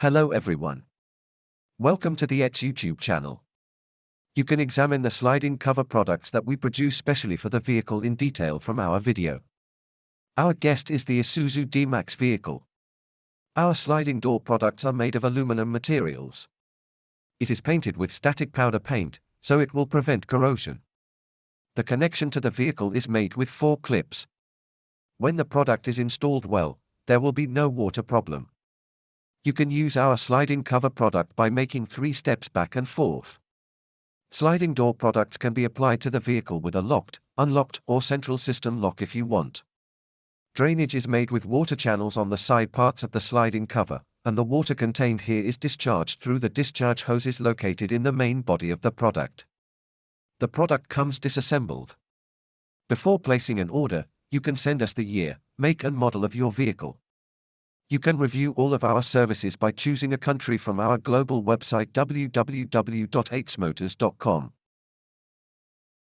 Hello everyone. Welcome to the YouTube channel. You can examine the sliding cover products that we produce specially for the vehicle in detail from our video. Our guest is the Isuzu D-Max vehicle. Our sliding door products are made of aluminum materials. It is painted with static powder paint, so it will prevent corrosion. The connection to the vehicle is made with 4 clips. When the product is installed well, there will be no water problem. You can use our sliding cover product by making 3 steps back and forth. Sliding door products can be applied to the vehicle with a locked, unlocked, or central system lock if you want. Drainage is made with water channels on the side parts of the sliding cover, and the water contained here is discharged through the discharge hoses located in the main body of the product. The product comes disassembled. Before placing an order, you can send us the year, make and model of your vehicle. You can review all of our services by choosing a country from our global website www.8smotors.com.